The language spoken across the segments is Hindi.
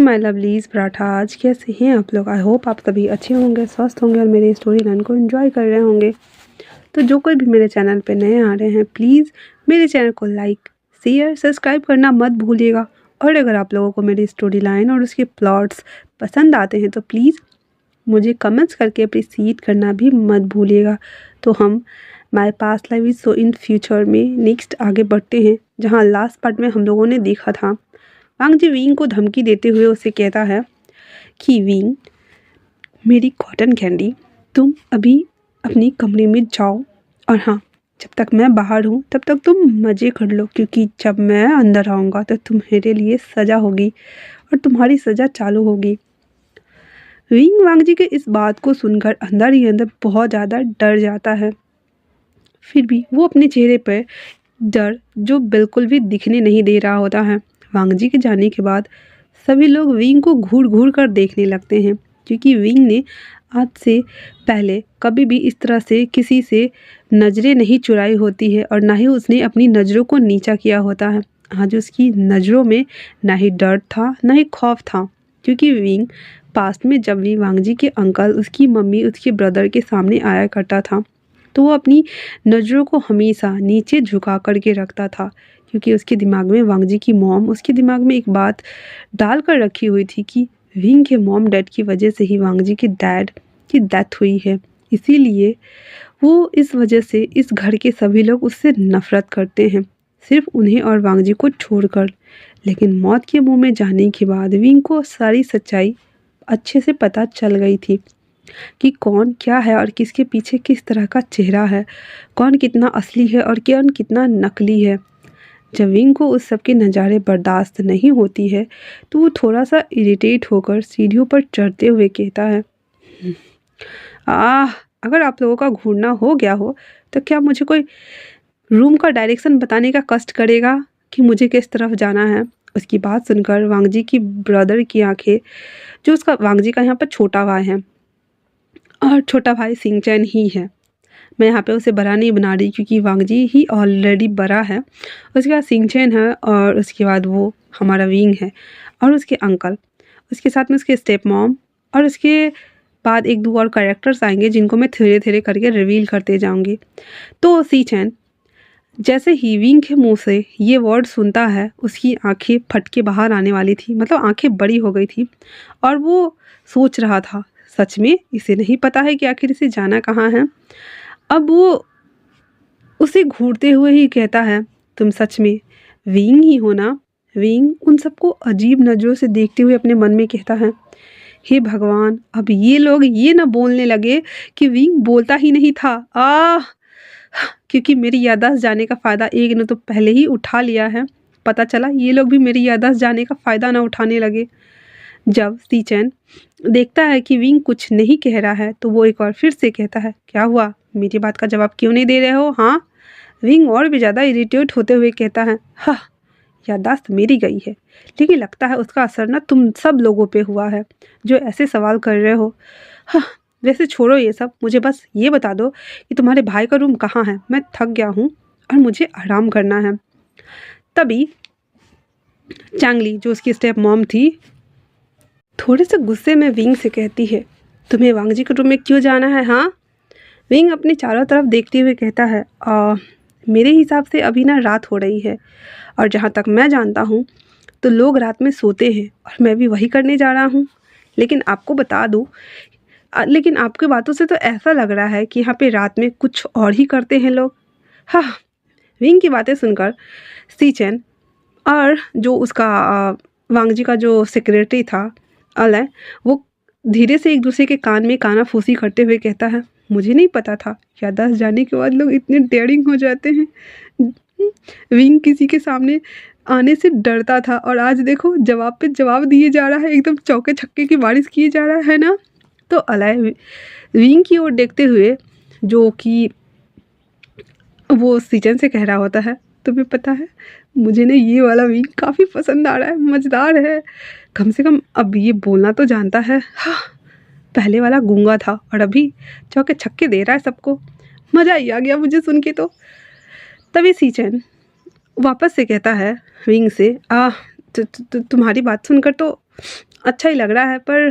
माय लवलीज पराठा, आज कैसे हैं आप लोग। आई होप आप सभी अच्छे होंगे, स्वस्थ होंगे और मेरी स्टोरी लाइन को एंजॉय कर रहे होंगे। तो जो कोई भी मेरे चैनल पे नए आ रहे हैं, प्लीज़ मेरे चैनल को लाइक शेयर सब्सक्राइब करना मत भूलिएगा। और अगर आप लोगों को मेरी स्टोरी लाइन और उसके प्लॉट्स पसंद आते हैं तो प्लीज़ मुझे कमेंट्स करके अप्रिशिएट करना भी मत भूलिएगा। तो हम my past life is so in future में नेक्स्ट आगे बढ़ते हैं, जहाँ लास्ट पार्ट में हम लोगों ने देखा था वांग जी विंग को धमकी देते हुए उसे कहता है कि विंग, मेरी कॉटन कैंडी, तुम अभी अपनी कमरे में जाओ और हाँ, जब तक मैं बाहर हूँ तब तक तुम मज़े कर लो, क्योंकि जब मैं अंदर आऊँगा तो तुम्हारे लिए सज़ा होगी और तुम्हारी सज़ा चालू होगी। विंग वांग जी के इस बात को सुनकर अंदर ही अंदर बहुत ज़्यादा डर जाता है। फिर भी वो अपने चेहरे पर डर जो बिल्कुल भी दिखने नहीं दे रहा होता है। वांग जी के जाने के बाद सभी लोग विंग को घूर घूर कर देखने लगते हैं, क्योंकि विंग ने आज से पहले कभी भी इस तरह से किसी से नज़रें नहीं चुराई होती है और ना ही उसने अपनी नज़रों को नीचा किया होता है। आज उसकी नज़रों में ना ही डर था ना ही खौफ था, क्योंकि विंग पास्ट में जब भी वांग जी के अंकल, उसकी मम्मी, उसके ब्रदर के सामने आया करता था तो वो अपनी नज़रों को हमेशा नीचे झुका करके रखता था, क्योंकि उसके दिमाग में वांग जी की मॉम उसके दिमाग में एक बात डाल कर रखी हुई थी कि विंग के मॉम डैड की वजह से ही वांग जी के डैड की डेथ हुई है। इसीलिए वो इस वजह से इस घर के सभी लोग उससे नफ़रत करते हैं, सिर्फ उन्हें और वांग जी को छोड़कर। लेकिन मौत के मुंह में जाने के बाद विंग को सारी सच्चाई अच्छे से पता चल गई थी कि कौन क्या है और किसके पीछे किस तरह का चेहरा है, कौन कितना असली है और कौन कितना नकली है। जब विंग को उस सब के नज़ारे बर्दाश्त नहीं होती है तो वो थोड़ा सा इरिटेट होकर सीढ़ियों पर चढ़ते हुए कहता है, अगर आप लोगों का घूरना हो गया हो तो क्या मुझे कोई रूम का डायरेक्शन बताने का कष्ट करेगा कि मुझे किस तरफ जाना है। उसकी बात सुनकर वांग जी की ब्रदर की आंखें, जो उसका वांग जी का यहाँ पर छोटा भाई है और छोटा भाई सिंचैन ही है, मैं यहाँ पे उसे बड़ा नहीं बना रही क्योंकि वांग जी ही ऑलरेडी बड़ा है। उसके बाद सिंचैन है और उसके बाद वो हमारा विंग है और उसके अंकल, उसके साथ में उसके स्टेप मॉम और उसके बाद एक दो और कैरेक्टर्स आएंगे जिनको मैं धीरे धीरे करके रिवील करते जाऊंगी। तो सिंचैन जैसे ही विंग के मुंह से ये वर्ड सुनता है, उसकी आंखें फट के बाहर आने वाली थी, मतलब आंखें बड़ी हो गई थी और वो सोच रहा था सच में इसे नहीं पता है कि आखिर इसे जाना कहाँ है। अब वो उसे घूरते हुए ही कहता है, तुम सच में विंग ही हो ना। विंग उन सबको अजीब नज़रों से देखते हुए अपने मन में कहता है, हे भगवान, अब ये लोग ये ना बोलने लगे कि विंग बोलता ही नहीं था। क्योंकि मेरी याददाश्त जाने का फ़ायदा एक ने तो पहले ही उठा लिया है, पता चला ये लोग भी मेरी याददाश्त जाने का फ़ायदा ना उठाने लगे। जब सिंचैन देखता है कि विंग कुछ नहीं कह रहा है तो वो एक बार फिर से कहता है, क्या हुआ, मेरी बात का जवाब क्यों नहीं दे रहे हो। हाँ, विंग और भी ज़्यादा इरिटेट होते हुए कहता है, हाँ, याददाश्त मेरी गई है, लेकिन लगता है उसका असर ना तुम सब लोगों पे हुआ है जो ऐसे सवाल कर रहे हो। हाँ, वैसे छोड़ो ये सब, मुझे बस ये बता दो कि तुम्हारे भाई का रूम कहाँ है, मैं थक गया हूँ और मुझे आराम करना है। तभी चांगली, जो उसकी स्टेप मॉम थी, थोड़े से गुस्से में विंग से कहती है, तुम्हें वांग जी के रूम में क्यों जाना है। हाँ, विंग अपने चारों तरफ देखते हुए कहता है, मेरे हिसाब से अभी ना रात हो रही है और जहाँ तक मैं जानता हूँ तो लोग रात में सोते हैं और मैं भी वही करने जा रहा हूँ। लेकिन आपको बता दूँ, लेकिन आपकी बातों से तो ऐसा लग रहा है कि यहाँ पे रात में कुछ और ही करते हैं लोग। हाँ, विंग की बातें सुनकर सिंचैन और जो उसका वांग जी का जो सेक्रेटरी था अलय, वो धीरे से एक दूसरे के कान में कानाफूसी करते हुए कहता है, मुझे नहीं पता था याददाश्त जाने के बाद लोग इतने डेयरिंग हो जाते हैं। विंग किसी के सामने आने से डरता था और आज देखो जवाब पे जवाब दिए जा रहा है, एकदम चौके छक्के की बारिश किए जा रहा है ना। तो अलय विंग की ओर देखते हुए, जो कि वो सिंचैन से कह रहा होता है, तुम्हें पता है मुझे ना ये वाला विंग काफ़ी पसंद आ रहा है, मज़ेदार है, कम से कम अब ये बोलना तो जानता है। हाँ, पहले वाला गूंगा था और अभी चौके छक्के दे रहा है सबको, मज़ा ही आ गया मुझे सुन के। तो तभी सिंचैन वापस से कहता है विंग से, तुम्हारी बात सुनकर तो अच्छा ही लग रहा है, पर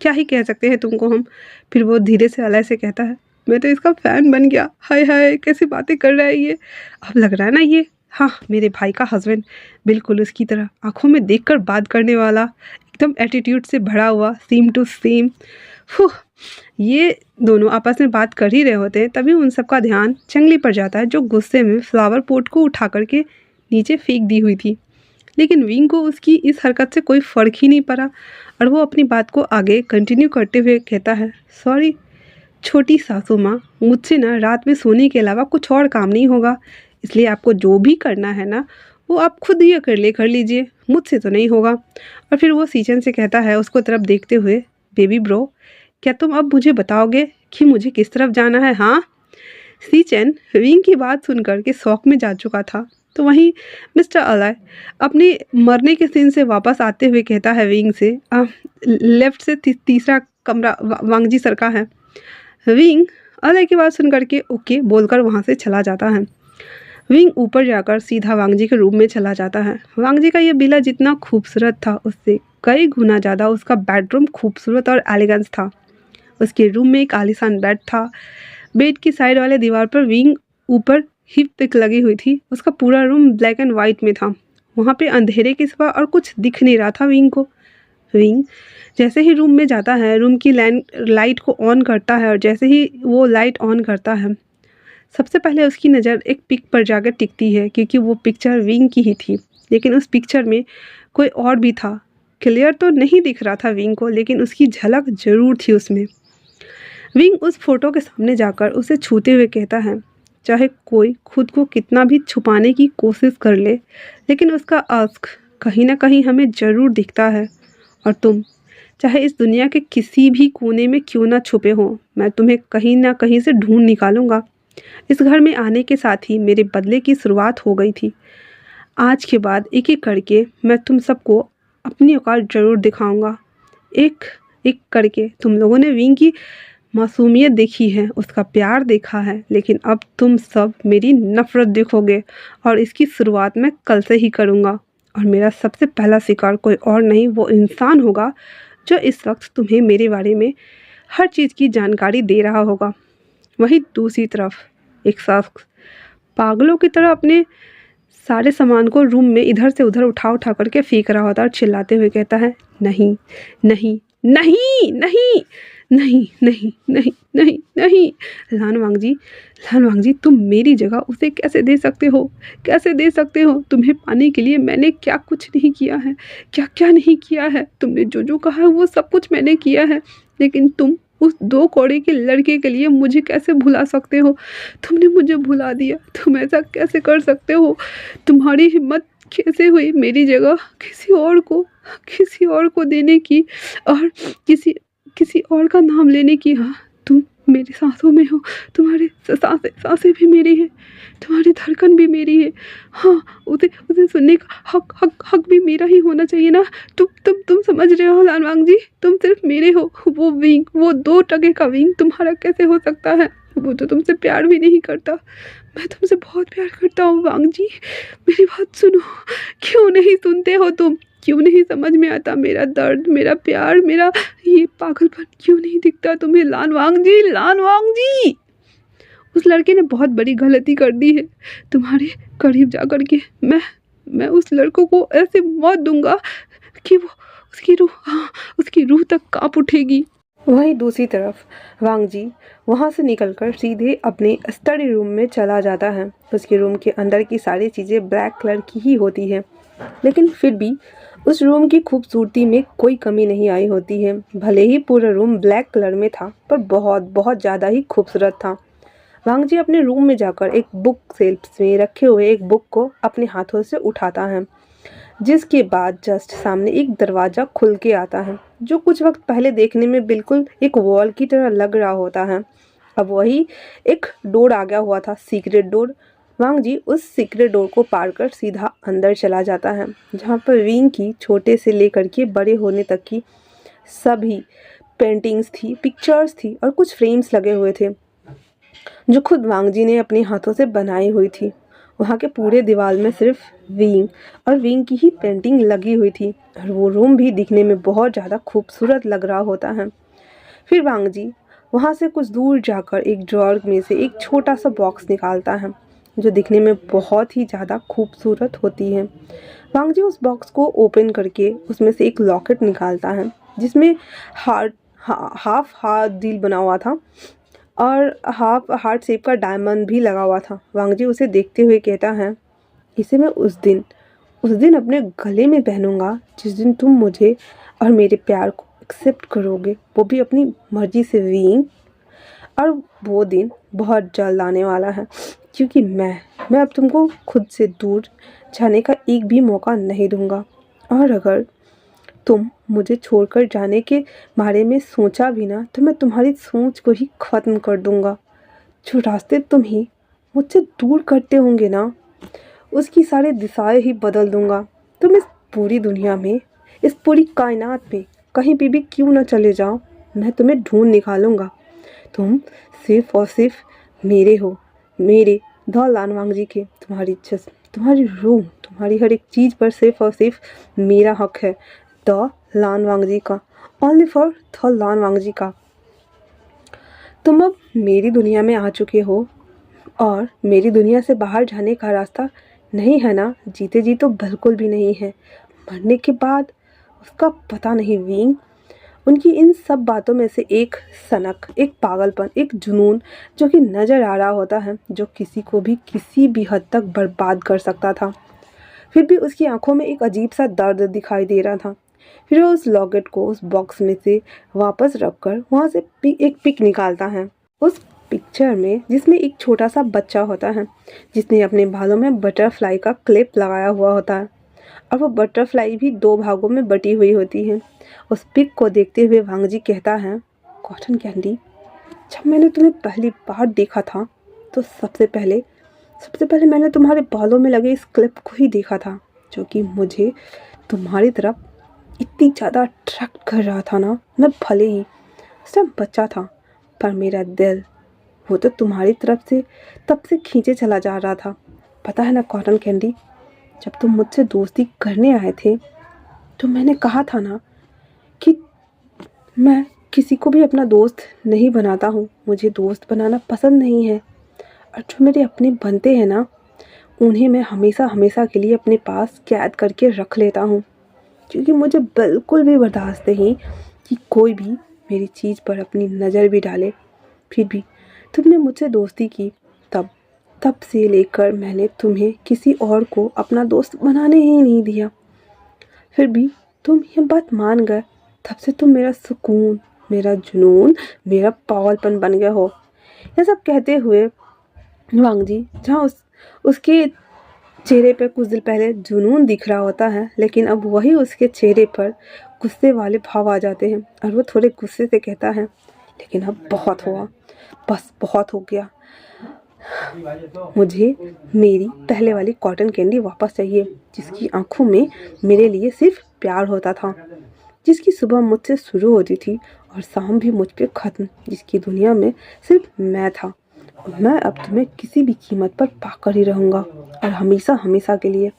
क्या ही कह सकते हैं तुमको हम। फिर वो धीरे से अलय से कहता है, मैं तो इसका फ़ैन बन गया। हाय हाय, कैसी बातें कर रहा है ये। अब लग रहा है ना ये, हाँ, मेरे भाई का हस्बैंड, बिल्कुल उसकी तरह आंखों में देखकर बात करने वाला, एकदम एटीट्यूड से भरा हुआ, सेम टू सेम। ये दोनों आपस में बात कर ही रहे होते हैं, तभी उन सबका ध्यान चंगली पर जाता है, जो गुस्से में फ्लावर पॉट को उठा करके नीचे फेंक दी हुई थी। लेकिन विंग को उसकी इस हरकत से कोई फ़र्क ही नहीं पड़ा और वो अपनी बात को आगे कंटिन्यू करते हुए कहता है, सॉरी छोटी सासू माँ, मुझसे ना रात में सोने के अलावा कुछ और काम नहीं होगा, इसलिए आपको जो भी करना है ना वो आप खुद ही कर लीजिए, मुझसे तो नहीं होगा। और फिर वो सीचन से कहता है उसको तरफ देखते हुए, बेबी ब्रो, क्या तुम अब मुझे बताओगे कि मुझे किस तरफ जाना है? हाँ। सीचन विंग की बात सुनकर के शौक में जा चुका था। तो वहीं मिस्टर अलय अपने मरने के सीन से वापस आते हुए कहता है विंग से, लेफ्ट से तीसरा कमरा वांगजी सर का है। विंग अलय की बात सुन करके ओके बोलकर वहाँ से चला जाता है। विंग ऊपर जाकर सीधा वांगजी के रूम में चला जाता है। वांगजी का ये बिला जितना खूबसूरत था, उससे कई गुना ज़्यादा उसका बेडरूम खूबसूरत और एलिगेंस था। उसके रूम में एक आलीशान बेड था। बेड की साइड वाले दीवार पर विंग ऊपर हिप पिक लगी हुई थी। उसका पूरा रूम ब्लैक एंड वाइट में था। वहाँ पे अंधेरे के सिवा और कुछ दिख नहीं रहा था विंग को। विंग जैसे ही रूम में जाता है, रूम की लाइट को ऑन करता है और जैसे ही वो लाइट ऑन करता है, सबसे पहले उसकी नज़र एक पिक पर जाकर टिकती है, क्योंकि वो पिक्चर विंग की ही थी। लेकिन उस पिक्चर में कोई और भी था। क्लियर तो नहीं दिख रहा था विंग को, लेकिन उसकी झलक ज़रूर थी उसमें। विंग उस फोटो के सामने जाकर उसे छूते हुए कहता है, चाहे कोई खुद को कितना भी छुपाने की कोशिश कर ले, लेकिन उसका अश्क कहीं ना कहीं हमें ज़रूर दिखता है। और तुम चाहे इस दुनिया के किसी भी कोने में क्यों ना छुपे हो, मैं तुम्हें कहीं ना कहीं से ढूंढ निकालूंगा। इस घर में आने के साथ ही मेरे बदले की शुरुआत हो गई थी। आज के बाद एक एक करके मैं तुम सबको अपनी औकात ज़रूर दिखाऊंगा। एक एक करके तुम लोगों ने विंग की मासूमियत देखी है, उसका प्यार देखा है, लेकिन अब तुम सब मेरी नफ़रत देखोगे और इसकी शुरुआत मैं कल से ही करूँगा। और मेरा सबसे पहला शिकार कोई और नहीं, वो इंसान होगा जो इस वक्त तुम्हें मेरे बारे में हर चीज़ की जानकारी दे रहा होगा। वहीं दूसरी तरफ एक शख्स पागलों की तरह अपने सारे सामान को रूम में इधर से उधर उठा उठा करके फेंक रहा होता है और चिल्लाते हुए कहता है, नहीं नहीं नहीं नहीं नहीं नहीं नहीं नहीं नहीं, लान वांगजी तुम मेरी जगह उसे कैसे दे सकते हो, कैसे दे सकते हो? तुम्हें पाने के लिए मैंने क्या कुछ नहीं किया है, क्या क्या नहीं किया है। तुमने जो जो कहा है वो सब कुछ मैंने किया है, लेकिन तुम उस 2 कौड़े के लड़के के लिए मुझे कैसे भुला सकते हो? तुमने मुझे भुला दिया, तुम ऐसा कैसे कर सकते हो? तुम्हारी हिम्मत कैसे हुई मेरी जगह किसी और को देने की और किसी किसी और का नाम लेने की? हाँ, तुम मेरी सांसों में हो, तुम्हारी सांसें भी मेरी हैं, तुम्हारी धड़कन भी मेरी है। हाँ, उसे उसे सुनने का हक भी मेरा ही होना चाहिए ना। तुम समझ रहे हो लानवांग जी, तुम सिर्फ मेरे हो। वो विंग, वो 2 टके का विंग तुम्हारा कैसे हो सकता है? वो तो तुमसे प्यार भी नहीं करता। मैं तुमसे बहुत प्यार करता हूँ वांग जी, मेरी बात सुनो। क्यों नहीं सुनते हो तुम? क्यों नहीं समझ में आता मेरा दर्द, मेरा प्यार, मेरा ये पागलपन क्यों नहीं दिखता तुम्हें? लानवांग जी, उस लड़के ने बहुत बड़ी गलती कर दी है। तुम्हारे करीब जा कर के मैं उस लड़कों को ऐसे मौत दूंगा कि वो उसकी रूह तक कांप उठेगी। वहीं दूसरी तरफ वांग जी वहाँ से निकलकर सीधे अपने स्टडी रूम में चला जाता है। उसके रूम के अंदर की सारी चीज़ें ब्लैक कलर की ही होती हैं, लेकिन फिर भी उस रूम की खूबसूरती में कोई कमी नहीं आई होती है। भले ही पूरा रूम ब्लैक कलर में था, पर बहुत बहुत ज़्यादा ही खूबसूरत था। वांग जी अपने रूम में जाकर एक बुक शेल्फ में रखे हुए एक बुक को अपने हाथों से उठाता है, जिसके बाद जस्ट सामने एक दरवाज़ा खुल के आता है, जो कुछ वक्त पहले देखने में बिल्कुल एक वॉल की तरह लग रहा होता है। अब वही एक डोर आ गया हुआ था, सीक्रेट डोर। वांग जी उस सीक्रेट डोर को पार कर सीधा अंदर चला जाता है, जहाँ पर विंग की छोटे से लेकर के बड़े होने तक की सभी पेंटिंग्स थी, पिक्चर्स थी और कुछ फ्रेम्स लगे हुए थे, जो खुद वांग जी ने अपने हाथों से बनाई हुई थी। वहाँ के पूरे दीवार में सिर्फ विंग और विंग की ही पेंटिंग लगी हुई थी और वो रूम भी दिखने में बहुत ज़्यादा खूबसूरत लग रहा होता है। फिर वांग जी वहाँ से कुछ दूर जाकर एक ड्रॉअर में से एक छोटा सा बॉक्स निकालता है जो दिखने में बहुत ही ज़्यादा खूबसूरत होती है। वांग जी उस बॉक्स को ओपन करके उसमें से एक लॉकेट निकालता है जिसमें हाफ हार्ट दिल बना हुआ था और हाफ हार्ट शेप का डायमंड भी लगा हुआ था। वांग जी उसे देखते हुए कहता है, इसे मैं उस दिन अपने गले में पहनूंगा जिस दिन तुम मुझे और मेरे प्यार को एक्सेप्ट करोगे, वो भी अपनी मर्जी से विंग। और वो दिन बहुत जल्द आने वाला है क्योंकि मैं अब तुमको खुद से दूर जाने का एक भी मौका नहीं दूंगा। और अगर तुम मुझे छोड़कर जाने के बारे में सोचा भी ना तो मैं तुम्हारी सोच को ही ख़त्म कर दूंगा। जो रास्ते तुम ही मुझसे दूर करते होंगे ना उसकी सारी दिशाएं ही बदल दूंगा। तुम इस पूरी दुनिया में, इस पूरी कायनात में कहीं पे भी क्यों ना चले जाओ, मैं तुम्हें ढूंढ निकालूंगा। तुम सिर्फ और सिर्फ मेरे हो, मेरे द लानवांग जी के। तुम्हारी जिस्म, तुम्हारी रूह, तुम्हारी हर एक चीज़ पर सिर्फ और सिर्फ मेरा हक है, द लानवांग जी का, ओनली फॉर द लानवांग जी का। तुम अब मेरी दुनिया में आ चुके हो और मेरी दुनिया से बाहर जाने का रास्ता नहीं है ना? जीते जी तो बिल्कुल भी नहीं है, मरने के बाद उसका पता नहीं विंग। उनकी इन सब बातों में से एक सनक, एक पागलपन, एक जुनून जो कि नज़र आ रहा होता है, जो किसी को भी किसी भी हद तक बर्बाद कर सकता था। फिर भी उसकी आंखों में एक अजीब सा दर्द दिखाई दे रहा था। फिर वो उस लॉकेट को उस बॉक्स में से वापस रखकर वहाँ से एक पिक निकालता है। उस पिक्चर में जिसमें एक छोटा सा बच्चा होता है जिसने अपने बालों में बटरफ्लाई का क्लिप लगाया हुआ होता है और वो बटरफ्लाई भी दो भागों में बटी हुई होती है। उस पिक को देखते हुए वांग जी कहता है, कॉटन कैंडी, जब मैंने तुम्हें पहली बार देखा था तो सबसे पहले मैंने तुम्हारे बालों में लगे इस क्लिप को ही देखा था जो कि मुझे तुम्हारी तरफ इतनी ज़्यादा अट्रैक्ट कर रहा था ना। मैं भले ही उस टाइम बच्चा था पर मेरा दिल वो तो तुम्हारी तरफ से तब से खींचे चला जा रहा था। पता है ना कॉटन कैंडी, जब तुम मुझसे दोस्ती करने आए थे तो मैंने कहा था ना कि मैं किसी को भी अपना दोस्त नहीं बनाता हूँ, मुझे दोस्त बनाना पसंद नहीं है और जो मेरे अपने बनते हैं ना उन्हें मैं हमेशा हमेशा के लिए अपने पास कैद करके रख लेता हूँ क्योंकि मुझे बिल्कुल भी बर्दाश्त नहीं कि कोई भी मेरी चीज़ पर अपनी नज़र भी डाले। फिर भी तुमने मुझसे दोस्ती की, तब से लेकर मैंने तुम्हें किसी और को अपना दोस्त बनाने ही नहीं दिया। फिर भी तुम ये बात मान गए, तब से तुम मेरा सुकून, मेरा जुनून, मेरा पागलपन बन गए हो। ये सब कहते हुए वांग जी जहाँ उसके चेहरे पर कुछ देर पहले जुनून दिख रहा होता है लेकिन अब वही उसके चेहरे पर गुस्से वाले भाव आ जाते हैं और वो थोड़े गुस्से से कहता है, लेकिन अब बहुत हुआ, बस बहुत हो गया। मुझे मेरी पहले वाली कॉटन कैंडी वापस चाहिए जिसकी आंखों में मेरे लिए सिर्फ प्यार होता था, जिसकी सुबह मुझसे शुरू होती थी और शाम भी मुझ पे ख़त्म, जिसकी दुनिया में सिर्फ मैं था। मैं अब तुम्हें किसी भी कीमत पर पाकर ही रहूँगा और हमेशा हमेशा के लिए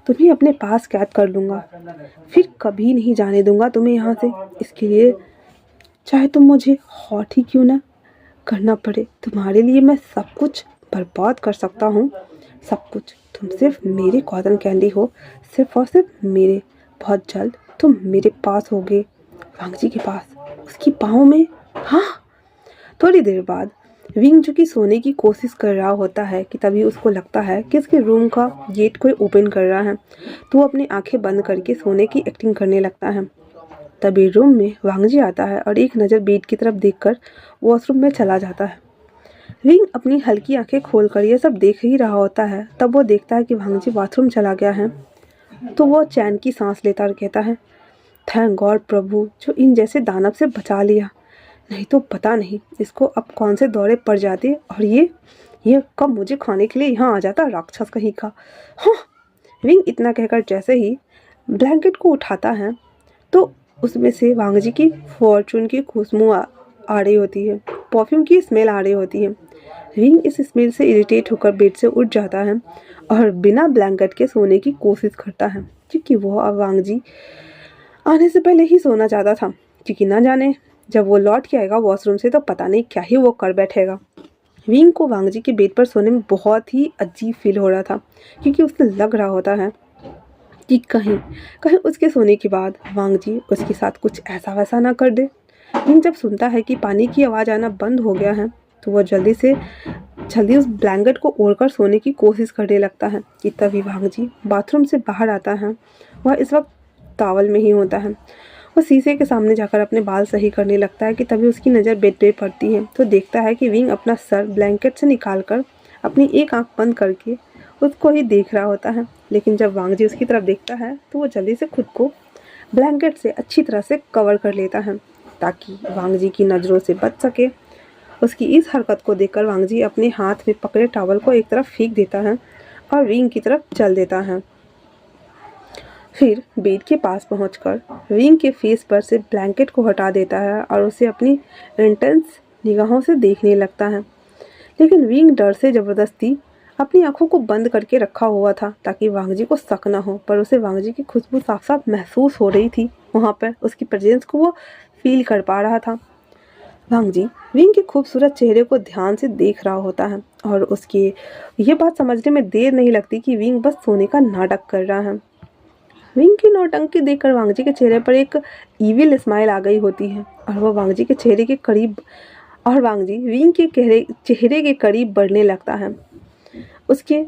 तुम्हें अपने पास कैद कर लूँगा। फिर कभी नहीं जाने दूँगा तुम्हें यहाँ से। इसके लिए चाहे तुम मुझे हॉट ही क्यों ना करना पड़े, तुम्हारे लिए मैं सब कुछ बर्बाद कर सकता हूँ, सब कुछ। तुम सिर्फ मेरे कॉटन कैंडी हो, सिर्फ और सिर्फ मेरे। बहुत जल्द तुम मेरे पास होगे, वांग जी के पास, उसकी बाहों में। हाँ। थोड़ी देर बाद विंग जो कि सोने की कोशिश कर रहा होता है कि तभी उसको लगता है कि उसके रूम का गेट कोई ओपन कर रहा है, तो वो अपनी आंखें बंद करके सोने की एक्टिंग करने लगता है। तभी रूम में वांग जी आता है और एक नज़र बेड की तरफ देखकर वॉशरूम में चला जाता है। विंग अपनी हल्की आंखें खोलकर ये सब देख ही रहा होता है, तब वो देखता है कि वांग जी बाथरूम चला गया है, तो वो चैन की सांस लेता और कहता है, थैंक गॉड प्रभु जो इन जैसे दानव से बचा लिया, नहीं तो पता नहीं इसको अब कौन से दौरे पड़ जाते और ये कब मुझे खाने के लिए यहाँ आ जाता राक्षस कहीं का। हाँ। विंग इतना कहकर जैसे ही ब्लैंकेट को उठाता है तो उसमें से वांग जी की फॉर्चून की खुशबू आ रही होती है, परफ्यूम की स्मेल आ रही होती है। विंग इस स्मेल से इरिटेट होकर बेड से उठ जाता है और बिना ब्लैंकेट के सोने की कोशिश करता है, क्योंकि वो अब वांग जी आने से पहले ही सोना चाहता था, क्योंकि ना जाने जब वो लौट के आएगा वॉशरूम से तो पता नहीं क्या ही वो कर बैठेगा। विंग को वांग जी के बेड पर सोने में बहुत ही अजीब फील हो रहा था, क्योंकि उसे लग रहा होता है कि कहीं कहीं उसके सोने के बाद वांग जी उसके साथ कुछ ऐसा वैसा ना कर दे। विंग जब सुनता है कि पानी की आवाज़ आना बंद हो गया है तो वह जल्दी उस ब्लैंकेट को ओढ़कर सोने की कोशिश करने लगता है कि तभी वांग जी बाथरूम से बाहर आता है। वह इस वक्त टॉवल में ही होता है। वो शीशे के सामने जाकर अपने बाल सही करने लगता है कि तभी उसकी नज़र बेड पे पड़ती है तो देखता है कि विंग अपना सर ब्लैंकेट से निकालकर अपनी एक आंख बंद करके उसको ही देख रहा होता है। लेकिन जब वांग जी उसकी तरफ देखता है तो वो जल्दी से खुद को ब्लैंकेट से अच्छी तरह से कवर कर लेता है ताकि वांग जी की नज़रों से बच सके। उसकी इस हरकत को देखकर वांग जी अपने हाथ में पकड़े टॉवल को एक तरफ फेंक देता है और विंग की तरफ चल देता है। फिर बेड के पास पहुंचकर विंग के फेस पर से ब्लैंकेट को हटा देता है और उसे अपनी इंटेंस निगाहों से देखने लगता है। लेकिन विंग डर से ज़बरदस्ती अपनी आंखों को बंद करके रखा हुआ था ताकि वांग जी को शक न हो, पर उसे वांग जी की खुशबू साफ साफ महसूस हो रही थी। वहाँ पर उसकी प्रेजेंस को वो फील कर पा रहा था। वांग जी विंग के खूबसूरत चेहरे को ध्यान से देख रहा होता है और उसकी ये बात समझने में देर नहीं लगती कि विंग बस सोने का नाटक कर रहा है। विंग की नौटंकी देखकर वांग जी के चेहरे पर एक ईविल स्माइल आ गई होती है और वह वांग जी के चेहरे के करीब और वांग जी विंग के चेहरे के करीब बढ़ने लगता है। उसके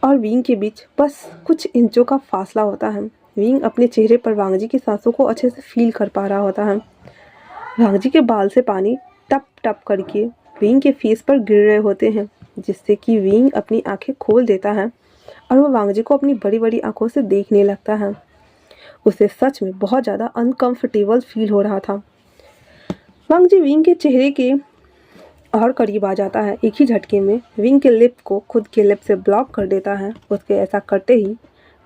और विंग के बीच बस कुछ इंचों का फासला होता है। विंग अपने चेहरे पर वांग जी की सांसों को अच्छे से फील कर पा रहा होता है। वांग जी के बाल से पानी टप टप करके विंग के फेस पर गिर रहे होते हैं, जिससे कि विंग अपनी आंखें खोल देता है और वो वांग जी को अपनी बड़ी बड़ी आंखों से देखने लगता है। उसे सच में बहुत ज़्यादा अनकंफर्टेबल फील हो रहा था। वांग जी विंग के चेहरे के और करीब आ जाता है। एक ही झटके में विंग के लिप को खुद के लिप से ब्लॉक कर देता है। उसके ऐसा करते ही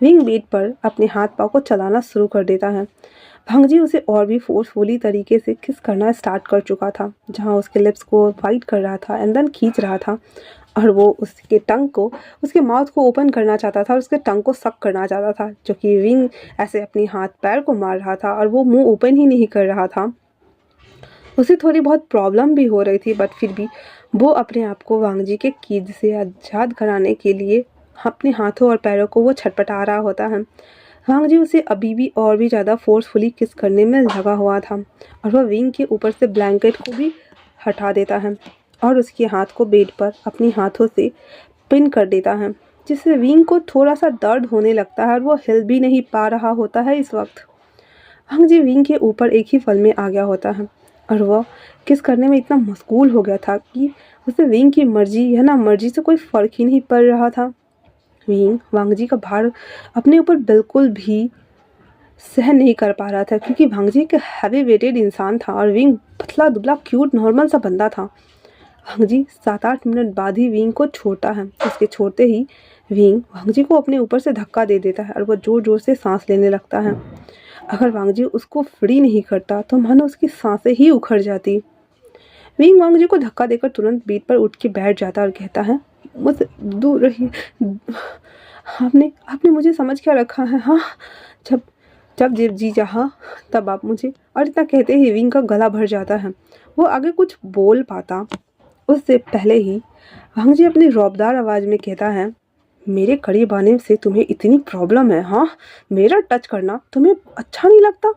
विंग बेड पर अपने हाथ पाँव को चलाना शुरू कर देता है। वांग जी उसे और भी फोर्सफुली तरीके से किस करना स्टार्ट कर चुका था, जहाँ उसके लिप्स को फाइट कर रहा था एंड देन खींच रहा था और वो उसके टंग को उसके माउथ को ओपन करना चाहता था और उसके टंग को सक करना चाहता था, जो कि विंग ऐसे अपनी हाथ पैर को मार रहा था और वो मुंह ओपन ही नहीं कर रहा था। उसे थोड़ी बहुत प्रॉब्लम भी हो रही थी, बट फिर भी वो अपने आप को वांग जी के कीद से आज़ाद कराने के लिए अपने हाथों और पैरों को वो छटपटा रहा होता है। वांग जी उसे अभी भी और भी ज़्यादा फोर्सफुली किस करने में लगा हुआ था और वह विंग के ऊपर से ब्लैंकेट को भी हटा देता है और उसके हाथ को बेड पर अपने हाथों से पिन कर देता है, जिससे विंग को थोड़ा सा दर्द होने लगता है और वो हिल भी नहीं पा रहा होता है। इस वक्त वांग जी विंग के ऊपर एक ही पल में आ गया होता है और वह किस करने में इतना मशगूल हो गया था कि उसे विंग की मर्जी या ना मर्जी से कोई फ़र्क ही नहीं पड़ रहा था। विंग वांग जी का भार अपने ऊपर बिल्कुल भी सहन नहीं कर पा रहा था, क्योंकि वांग जी एक हैवी वेटेड इंसान था और विंग पतला दुबला क्यूट नॉर्मल सा बंदा था। वांग जी 7-8 मिनट बाद ही विंग को छोड़ता है। उसके छोड़ते ही विंग वांग जी को अपने ऊपर से धक्का दे देता है और वह ज़ोर ज़ोर से सांस लेने लगता है। अगर वांग जी उसको फ्री नहीं करता तो मानो उसकी सांसें ही उखड़ जाती। विंग वांग जी को धक्का देकर तुरंत बेड पर उठ के बैठ जाता और कहता है, मुझसे दूर रहिए, आपने आपने मुझे समझ क्या रखा है? हाँ, जब जब जी चाहा तब आप मुझे। और इतना कहते ही विंग का गला भर जाता है। वो आगे कुछ बोल पाता उससे पहले ही वांग जी अपनी रौबदार आवाज़ में कहता है, मेरे करीब आने से तुम्हें इतनी प्रॉब्लम है? हाँ, मेरा टच करना तुम्हें अच्छा नहीं लगता?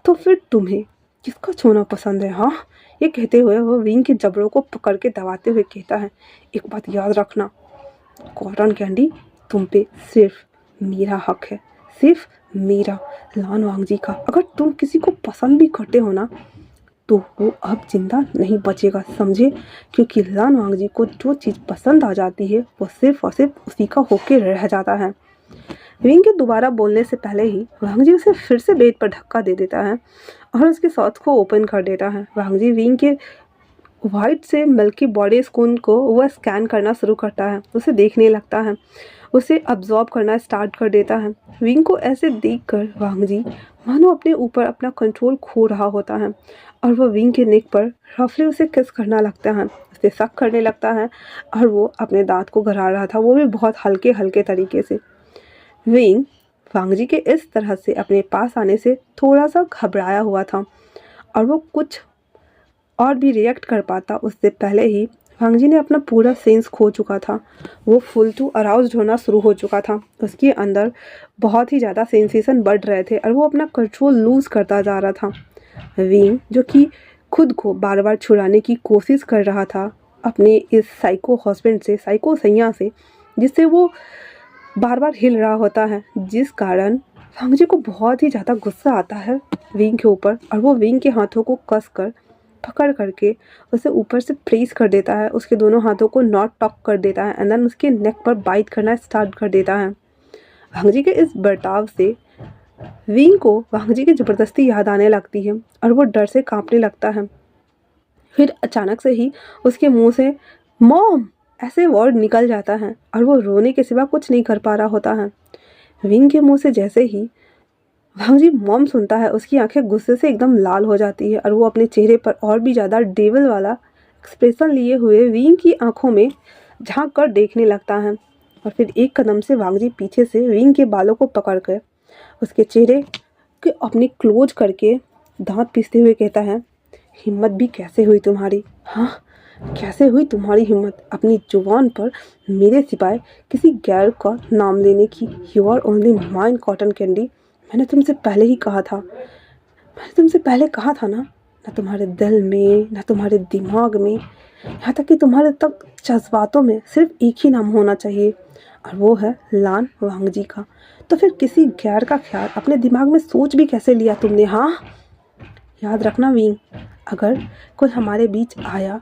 तो फिर तुम्हें किसका छूना पसंद है? हाँ, ये कहते हुए वो विंग के जबड़ों को पकड़ के दबाते हुए कहता है, एक बात याद रखना कॉटन कैंडी, तुम पे सिर्फ मेरा हक है, सिर्फ मेरा, लान वांग जी का। अगर तुम किसी को पसंद भी करते हो ना तो वो अब जिंदा नहीं बचेगा, समझे? क्योंकि लान वांग जी को जो चीज़ पसंद आ जाती है वो सिर्फ और सिर्फ उसी का होके रह जाता है। विंग के दोबारा बोलने से पहले ही वांग जी उसे फिर से बेड पर धक्का दे देता है और उसके साथ को ओपन कर देता है। वांग जी विंग के वाइट से मिल्की बॉडी स्कून को वह स्कैन करना शुरू करता है, उसे देखने लगता है उसे अब्जॉर्ब करना स्टार्ट कर देता है। विंग को ऐसे देखकर वांग जी मानो अपने ऊपर अपना कंट्रोल खो रहा होता है और वो विंग के नेक पर रफली उसे किस करना लगता है, उसे शक करने लगता है और वो अपने दांत को गरा रहा था, वो भी बहुत हल्के हल्के तरीके से। विंग वांग जी के इस तरह से अपने पास आने से थोड़ा सा घबराया हुआ था और वो कुछ और भी रिएक्ट कर पाता उससे पहले ही वांग जी ने अपना पूरा सेंस खो चुका था। वो फुल टू अराउज्ड होना शुरू हो चुका था। उसके अंदर बहुत ही ज़्यादा सेंसेशन बढ़ रहे थे और वो अपना कंट्रोल लूज़ करता जा रहा था। विंग जो कि खुद को बार बार छुड़ाने की कोशिश कर रहा था अपने इस साइको हस्बैंड से, साइको सैया से, जिससे वो बार बार हिल रहा होता है, जिस कारण वांग जी को बहुत ही ज़्यादा गुस्सा आता है विंग के ऊपर और वो विंग के हाथों को कस कर पकड़ करके उसे ऊपर से प्रेस कर देता है, उसके दोनों हाथों को नॉट टॉक कर देता है एंड देन उसके नेक पर बाइट करना स्टार्ट कर देता है। वांग जी के इस बर्ताव से विंग को वांग जी की ज़बरदस्ती याद आने लगती है और वो डर से कांपने लगता है। फिर अचानक से ही उसके मुंह से मॉम ऐसे वर्ड निकल जाता है और वो रोने के सिवा कुछ नहीं कर पा रहा होता है। विंग के मुंह से जैसे ही वांग जी मॉम सुनता है, उसकी आंखें गुस्से से एकदम लाल हो जाती है और वो अपने चेहरे पर और भी ज़्यादा डेविल वाला एक्सप्रेशन लिए हुए विंग की आंखों में झांक कर देखने लगता है और फिर एक कदम से वांग जी पीछे से विंग के बालों को पकड़ कर उसके चेहरे के अपने क्लोज करके दांत पीसते हुए कहता है, हिम्मत भी कैसे हुई तुम्हारी? हाँ, कैसे हुई तुम्हारी हिम्मत अपनी जुबान पर मेरे सिवाय किसी गैर का नाम लेने की? You are only mine cotton candy. मैंने तुमसे पहले ही कहा था, मैंने तुमसे पहले कहा था ना तुम्हारे दिल में, ना तुम्हारे दिमाग में, यहाँ तक कि तुम्हारे तक जज्बातों में सिर्फ एक ही नाम होना चाहिए और वो है लान वांग जी का। तो फिर किसी गैर का ख्याल अपने दिमाग में सोच भी कैसे लिया तुमने? हाँ, याद रखना विंग, अगर कोई हमारे बीच आया,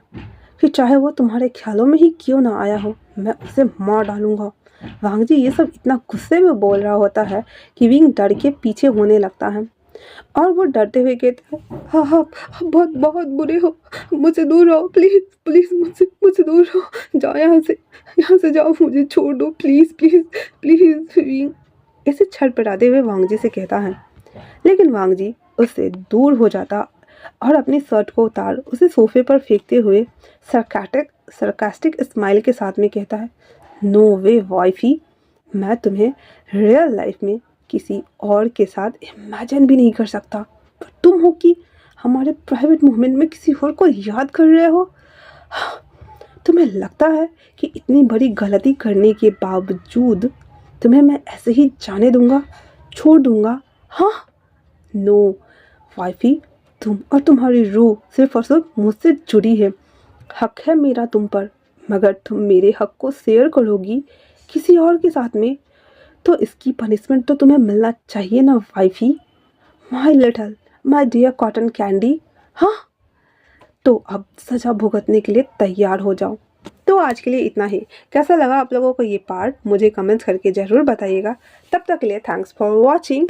फिर चाहे वो तुम्हारे ख्यालों में ही क्यों ना आया हो, मैं उसे मार डालूंगा। वांग जी ये सब इतना गुस्से में बोल रहा होता है कि विंग डर के पीछे होने लगता है और वो डरते हुए कहता है, हाँ हाँ, बहुत बहुत बुरे हो, मुझे दूर रहो प्लीज़ प्लीज़, मुझे दूर रहो, जाओ यहाँ से जाओ, मुझे छोड़ दो प्लीज़ प्लीज़ प्लीज़। विंग इसे छटपटाते हुए वांग जी से कहता है, लेकिन वांग जी उससे दूर हो जाता और अपनी शर्ट को उतार उसे सोफे पर फेंकते हुए सरकास्टिक स्माइल के साथ में कहता है, नो वे वाइफी, मैं तुम्हें रियल लाइफ में किसी और के साथ इमेजिन भी नहीं कर सकता, पर तुम हो कि हमारे प्राइवेट मोमेंट में किसी और को याद कर रहे हो। तुम्हें लगता है कि इतनी बड़ी गलती करने के बावजूद तुम्हें मैं ऐसे ही जाने दूंगा, छोड़ दूंगा? हाँ, नो वाइफी, तुम और तुम्हारी रूह सिर्फ और सिर्फ मुझसे जुड़ी है। हक है मेरा तुम पर, मगर तुम मेरे हक को शेयर करोगी किसी और के साथ में, तो इसकी पनिशमेंट तो तुम्हें मिलना चाहिए ना wifey, my little my dear cotton candy. हाँ, तो अब सजा भुगतने के लिए तैयार हो जाओ। तो आज के लिए इतना ही। कैसा लगा आप लोगों को ये पार्ट मुझे कमेंट्स करके ज़रूर बताइएगा। तब तक के लिए थैंक्स फॉर वॉचिंग।